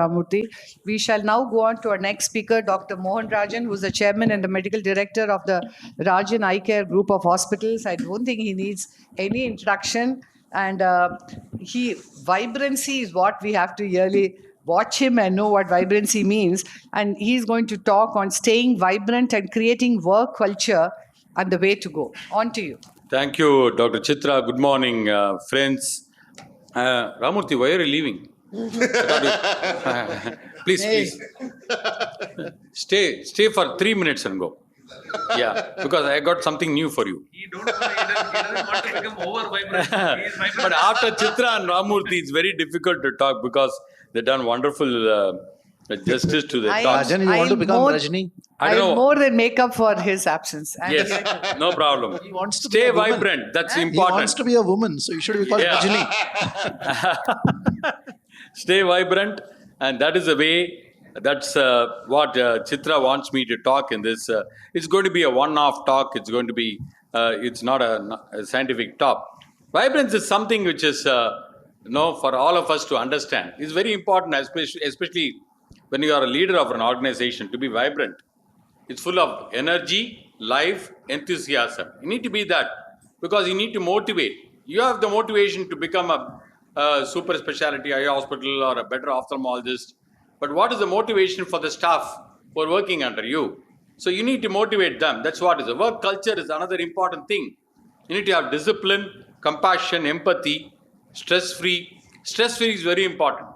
Ramurthy. We shall now go on to our next speaker, Dr. Mohan Rajan, who is the chairman and the medical director of the Rajan Eye Care Group of Hospitals. I don't think he needs any introduction. And vibrancy is what we have to really watch him and know what vibrancy means. And he's going to talk on staying vibrant and creating work culture and the way to go. On to you. Thank you, Dr. Chitra. Good morning, friends. Ramurthy, why are you leaving? Please. Stay for 3 minutes and go. Yeah, because I got something new for you. He doesn't want to become over vibrant. But after Chitra and Ramurthy, it's very difficult to talk because they've done wonderful justice to the talk. Rajan, you want to become Rajni? I don't know. more than make up for his absence. And Yes, no problem. He wants to Stay be a woman. vibrant. That's He important. wants to be a woman, so you should be called Yeah. Rajni. Stay vibrant, and that is the way. That's what Chitra wants me to talk in this. It's going to be a one-off talk. It's going to be. It's not a scientific talk. Vibrance is something which is, for all of us to understand. It's very important, especially when you are a leader of an organization, to be vibrant. It's full of energy, life, enthusiasm. You need to be that because you need to motivate. You have the motivation to become a super specialty eye hospital or a better ophthalmologist. But what is the motivation for the staff who are working under you? So you need to motivate them. That's what is. The work culture is another important thing. You need to have discipline, compassion, empathy, stress-free. Stress-free is very important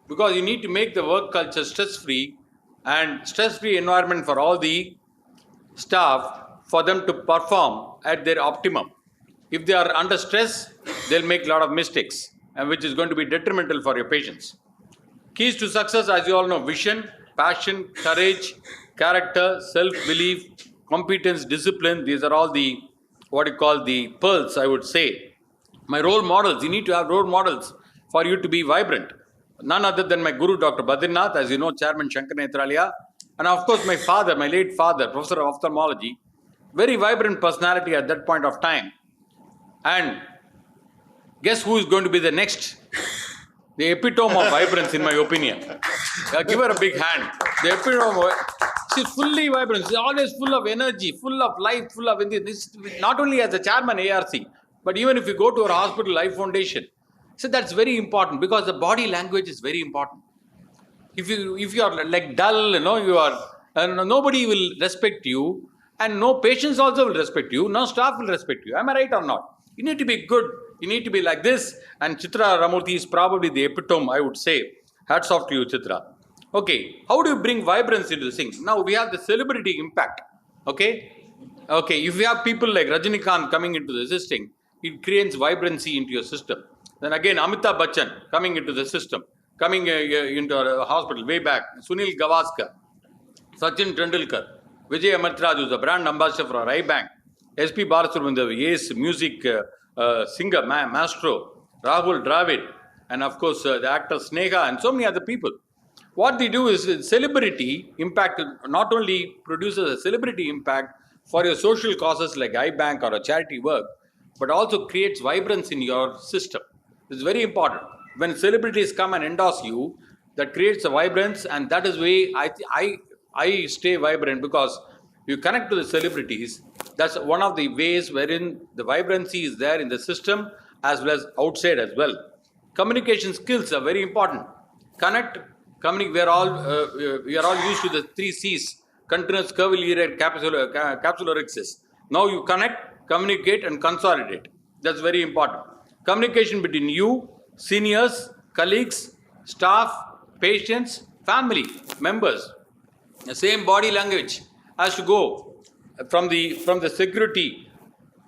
because you need to make the work culture stress-free and stress-free environment for all the staff for them to perform at their optimum. If they are under stress, they'll make a lot of mistakes, and which is going to be detrimental for your patients. Keys to success, as you all know: vision, passion, courage, character, self-belief, competence, discipline. These are all the, what you call the pearls, I would say. My role models, you need to have role models for you to be vibrant. None other than my guru, Dr. Badrinath, as you know, Chairman Shankar Netralia, and of course my father, my late father, Professor of Ophthalmology, very vibrant personality at that point of time. And guess who is going to be the next? The epitome of vibrance, in my opinion. Give her a big hand. The epitome of, she's fully vibrant. She's always full of energy, full of life, full of this. Not only as a chairman ARC, but even if you go to our hospital, Life Foundation. So that's very important because the body language is very important. If you are like dull, you are, nobody will respect you, and no patients also will respect you. No staff will respect you. Am I right or not? You need to be good. You need to be like this. And Chitra Ramurthy is probably the epitome, I would say. Hats off to you, Chitra. Okay, how do you bring vibrance into this thing? Now we have the celebrity impact. Okay, if you have people like Rajinikanth coming into the system, it creates vibrancy into your system. Then again, Amitabh Bachchan coming into the system, coming into our hospital way back. Sunil Gavaskar, Sachin Tendulkar, Vijay Amartraj, who's the brand ambassador for our eye bank, SP Balasubramanian, yes, music singer, maestro, Rahul Dravid, and of course the actor Sneha, and so many other people. What they do is celebrity impact not only produces a celebrity impact for your social causes like eye bank or a charity work, but also creates vibrance in your system. It's very important. When celebrities come and endorse you, that creates a vibrance, and that is way I stay vibrant because you connect to the celebrities. That's one of the ways wherein the vibrancy is there in the system as well as outside as well. Communication skills are very important. Connect, communicate. We are all used to the 3 C's: continuous, curvilinear, capsulorhexis. Now you connect, communicate, and consolidate. That's very important. Communication between you, seniors, colleagues, staff, patients, family members. The same body language has to go from the security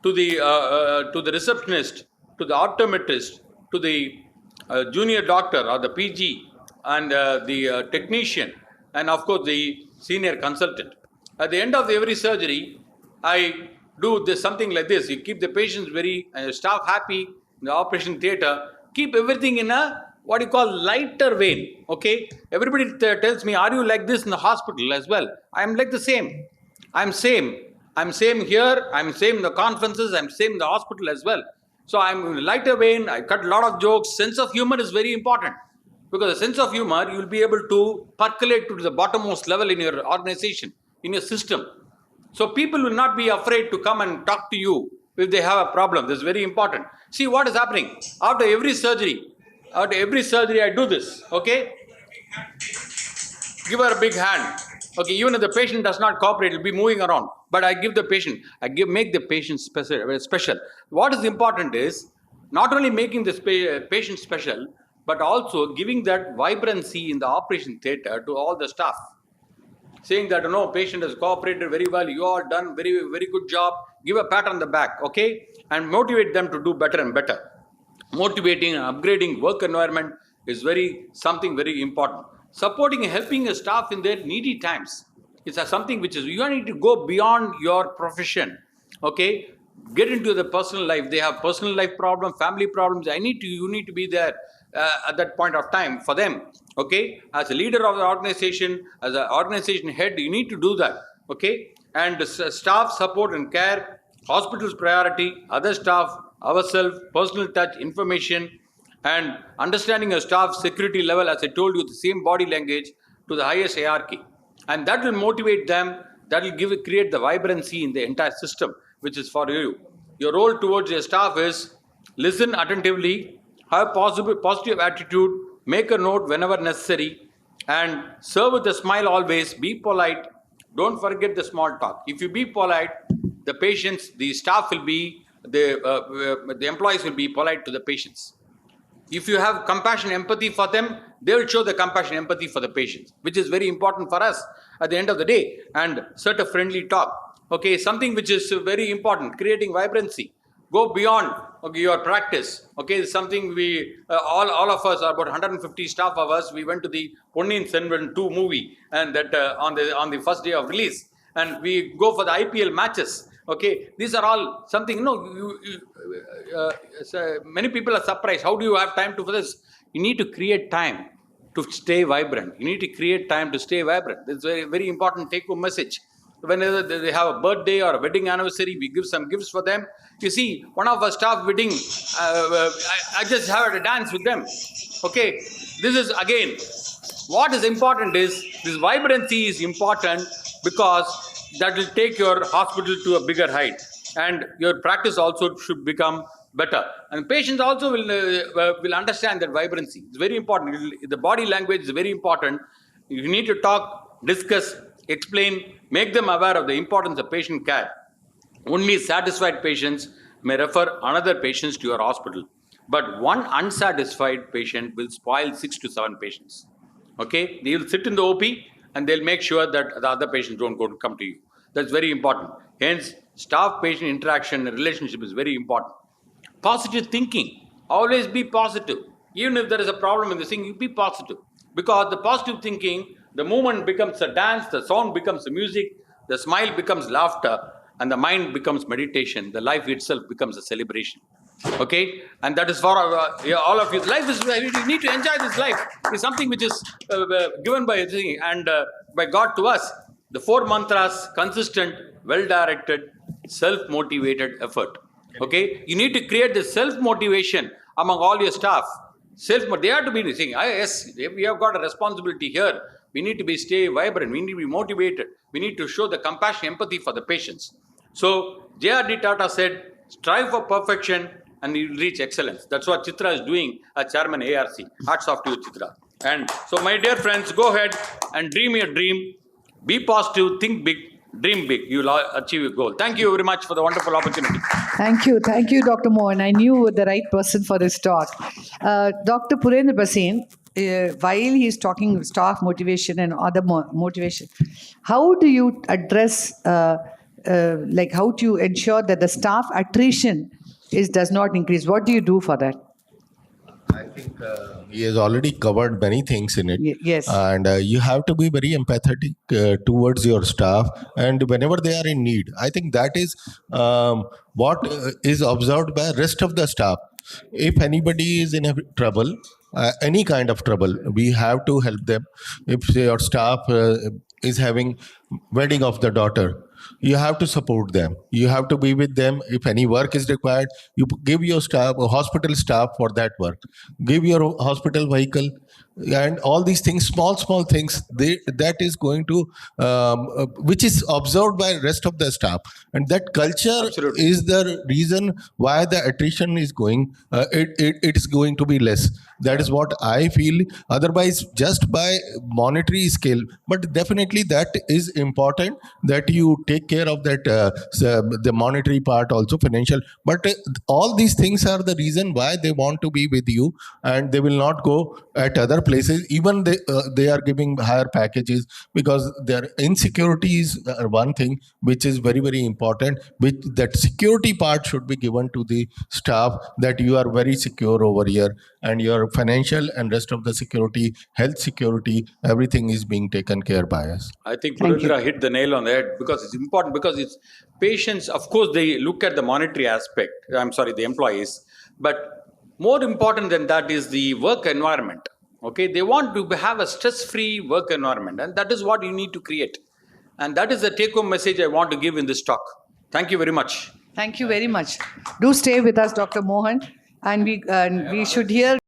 to the receptionist, to the optometrist, to the junior doctor or the PG, and the technician, and of course the senior consultant. At the end of every surgery, I do something like this. You keep the patients staff happy in the operation theatre. Keep everything in a what you call lighter vein. Okay, everybody tells me, "Are you like this in the hospital as well?" I am like the same. I'm same here. I'm same in the conferences. I'm same in the hospital as well. So I'm in a lighter vein. I cut a lot of jokes. Sense of humor is very important. Because the sense of humor, you will be able to percolate to the bottommost level in your organization, in your system. So people will not be afraid to come and talk to you if they have a problem. This is very important. See what is happening. After every surgery, I do this, okay? Give her a big hand. Okay, even if the patient does not cooperate, it will be moving around. But I give the patient, make the patient special. What is important is not only making this patient special, but also giving that vibrancy in the operation theatre to all the staff. Saying that, no, patient has cooperated very well, you all done very, very good job, give a pat on the back, okay? And motivate them to do better and better. Motivating and upgrading work environment is something very important. Supporting and helping a staff in their needy times. It's something which is, you need to go beyond your profession, okay? Get into the personal life. They have personal life problems, family problems. You need to be there at that point of time for them, okay? As a leader of the organization, as an organization head, you need to do that, okay? And staff support and care, hospital's priority, other staff, ourselves, personal touch, information, and understanding a staff security level, as I told you, the same body language to the highest hierarchy. And that will motivate them, that will create the vibrancy in the entire system, which is for you. Your role towards your staff is listen attentively, have positive attitude, make a note whenever necessary, and serve with a smile always, be polite, don't forget the small talk. If you be polite, the patients, the staff will be, the employees will be polite to the patients. If you have compassion, empathy for them, they will show the compassion, empathy for the patients, which is very important for us at the end of the day. And set a friendly talk. Okay, something which is very important, creating vibrancy. Go beyond your practice. Okay, something we, all of us, about 150 staff of us, we went to the Ponniyin Selvan 2 movie, and that on the first day of release. And we go for the IPL matches. Okay, these are all something, many people are surprised. How do you have time for this? You need to create time to stay vibrant. You need to create time to stay vibrant. It's a very, very important take-home message. Whenever they have a birthday or a wedding anniversary, we give some gifts for them. You see, one of our staff wedding, I just have a dance with them. Okay, this is again, what is important is, this vibrancy is important because that will take your hospital to a bigger height, and your practice also should become better. And patients also will understand that vibrancy. It's very important. The body language is very important. You need to talk, discuss, explain, make them aware of the importance of patient care. Only satisfied patients may refer another patients to your hospital. But one unsatisfied patient will spoil 6 to 7 patients. Okay? They will sit in the OP and they'll make sure that the other patients don't come to you. That's very important. Hence, staff-patient interaction and relationship is very important. Positive thinking. Always be positive. Even if there is a problem in the thing, you be positive. Because the positive thinking, the movement becomes a dance, the sound becomes the music, the smile becomes laughter, and the mind becomes meditation. The life itself becomes a celebration. Okay? And that is for all of you. Life is, you need to enjoy this life. It's something which is given by by God to us. The 4 mantras: consistent, well-directed, self-motivated effort. Okay? You need to create the self-motivation among all your staff. They have to be saying, yes, we have got a responsibility here. We need to stay vibrant. We need to be motivated. We need to show the compassion, empathy for the patients. So, J.R.D. Tata said, strive for perfection and you will reach excellence. That's what Chitra is doing as Chairman ARC. Hats off to you, Chitra. And so, my dear friends, go ahead and dream your dream. Be positive, think big, dream big. You will achieve your goal. Thank you very much for the wonderful opportunity. Thank you, Dr. Mohan. I knew the right person for this talk. Dr. Purendra Basin, while he's talking staff motivation and other motivation, how do you address, how do you ensure that the staff attrition does not increase? What do you do for that? I think he has already covered many things in it. Yes. And you have to be very empathetic towards your staff, and whenever they are in need. I think that is what is observed by rest of the staff. If anybody is in trouble, any kind of trouble, we have to help them. If your staff is having wedding of the daughter, you have to support them. You have to be with them. If any work is required, you give your staff, hospital staff for that work. Give your hospital vehicle and all these things, small things, that is going to which is observed by rest of the staff, and that culture Absolutely. is the reason why the attrition is going. It is going to be less. That is what I feel. Otherwise, just by monetary scale, but definitely that is important that you take care of that the monetary part also, financial. But all these things are the reason why they want to be with you, and they will not go at other places. Even they are giving higher packages because their insecurities are one thing which is very important. Which that security part should be given to the staff, that you are very secure over here, and your financial and rest of the security, health security, everything is being taken care by us. I think Thank you. Purendra hit the nail on the head, because it's important, because it's patients, of course, they look at the monetary aspect. I'm sorry, the employees. But more important than that is the work environment. Okay, they want to have a stress-free work environment, and that is what you need to create. And that is the take-home message I want to give in this talk. Thank you very much. Thank you very much. Do stay with us, Dr. Mohan, and we should hear